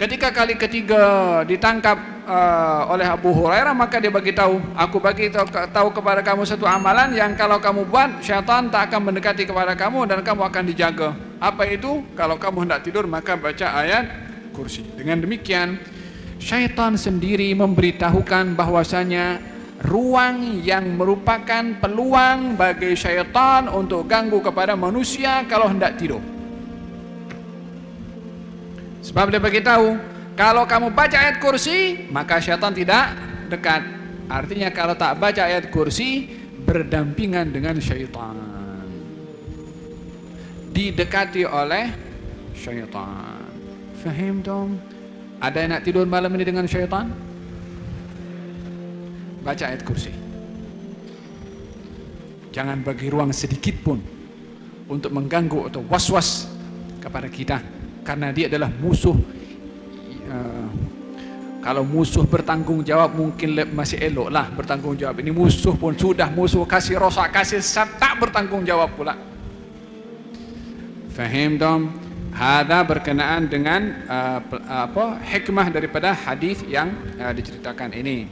Ketika kali ketiga ditangkap oleh Abu Hurairah, maka dia bagi tahu, aku bagi tahu kepada kamu satu amalan yang kalau kamu buat, syaitan tak akan mendekati kepada kamu dan kamu akan dijaga. Apa itu? Kalau kamu hendak tidur, maka baca ayat kursi. Dengan demikian, syaitan sendiri memberitahukan bahwasanya ruang yang merupakan peluang bagi syaitan untuk ganggu kepada manusia kalau hendak tidur. Sebab dia beritahu, kalau kamu baca ayat kursi, maka syaitan tidak dekat. Artinya kalau tak baca ayat kursi, berdampingan dengan syaitan, didekati oleh syaitan. Faham dong? Ada yang nak tidur malam ini dengan syaitan? Baca ayat kursi. Jangan bagi ruang sedikit pun untuk mengganggu atau was-was kepada kita, karena dia adalah musuh. Kalau musuh bertanggung jawab mungkin masih elok lah bertanggung jawab. Ini musuh pun sudah musuh, kasih rosak, kasih tak bertanggung jawab pula. Faham dong? Hada berkenaan dengan hikmah daripada hadis yang diceritakan ini.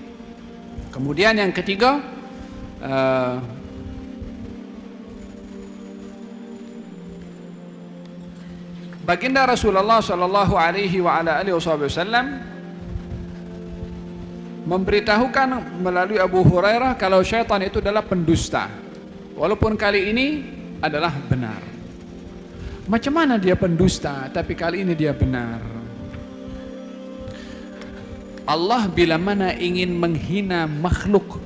Kemudian yang ketiga, baginda Rasulullah sallallahu alaihi wasallam memberitahukan melalui Abu Hurairah kalau syaitan itu adalah pendusta, walaupun kali ini adalah benar. Macam mana dia pendusta tapi kali ini dia benar? Allah bila mana ingin menghina makhluk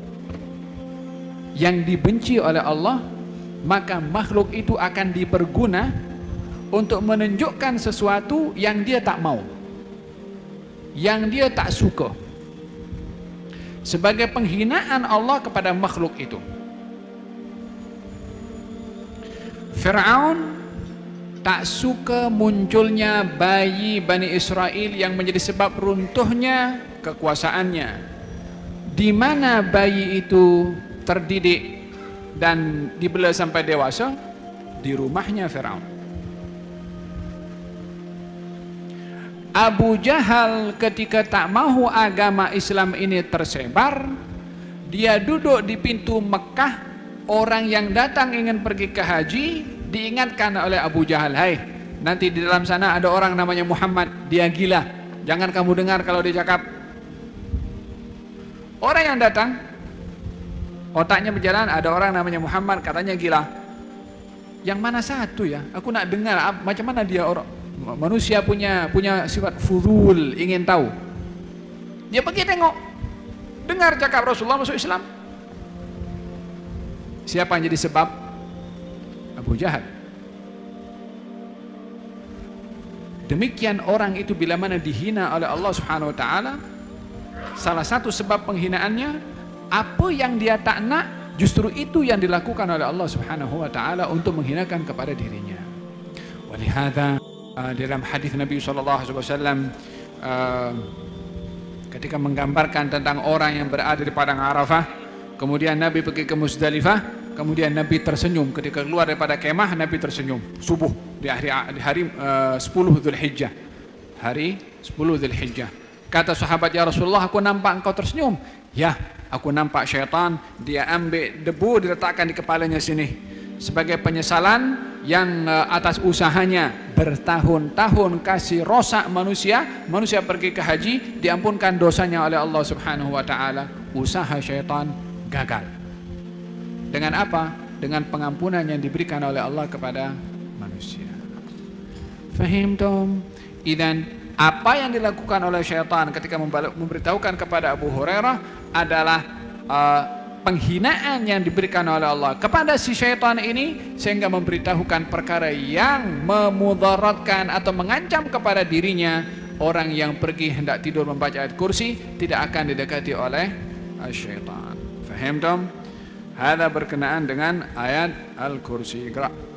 yang dibenci oleh Allah, maka makhluk itu akan diperguna untuk menunjukkan sesuatu yang dia tak mau, yang dia tak suka, sebagai penghinaan Allah kepada makhluk itu. Fir'aun tak suka munculnya bayi Bani Israel yang menjadi sebab runtuhnya kekuasaannya. Di mana bayi itu terdidik dan dibela sampai dewasa? Di rumahnya Fir'aun. Abu Jahal ketika tak mahu agama Islam ini tersebar, dia duduk di pintu Mekah. Orang yang datang ingin pergi ke haji diingatkan oleh Abu Jahal, hai, nanti di dalam sana ada orang namanya Muhammad, dia gila, jangan kamu dengar kalau dia cakap. Orang yang datang, otaknya berjalan, ada orang namanya Muhammad, katanya gila. Yang mana satu ya? Aku nak dengar macam mana dia orang. Manusia punya sifat fudul, ingin tahu. Dia pergi tengok, dengar cakap Rasulullah masuk Islam. Siapa yang jadi sebab? Abu Jahal. Demikian orang itu bila mana dihina oleh Allah Subhanahu wa taala, salah satu sebab penghinaannya, apa yang dia tak nak, justru itu yang dilakukan oleh Allah Subhanahu wa taala untuk menghinakan kepada dirinya. Walihada dalam hadis Nabi sallallahu alaihi wasallam ketika menggambarkan tentang orang yang berada di padang Arafah, kemudian Nabi pergi ke Muzdalifah, kemudian Nabi tersenyum ketika keluar daripada kemah. Nabi tersenyum subuh di hari 10 Dzulhijjah, hari 10 Dzulhijjah. Kata sahabat, ya Rasulullah, aku nampak engkau tersenyum. Ya, aku nampak syaitan, dia ambil debu diletakkan di kepalanya sini sebagai penyesalan yang atas usahanya bertahun-tahun kasih rosak manusia. Manusia pergi ke haji, diampunkan dosanya oleh Allah Subhanahu wa taala. Usaha syaitan gagal. Dengan apa? Dengan pengampunan yang diberikan oleh Allah kepada manusia. Fahim tom? Idan apa yang dilakukan oleh syaitan ketika memberitahukan kepada Abu Hurairah adalah penghinaan yang diberikan oleh Allah kepada si syaitan ini, sehingga memberitahukan perkara yang memudaratkan atau mengancam kepada dirinya. Orang yang pergi hendak tidur membaca ayat kursi tidak akan didekati oleh syaitan. Faham tom? Hada berkenaan dengan ayat al-kursi. Gerak.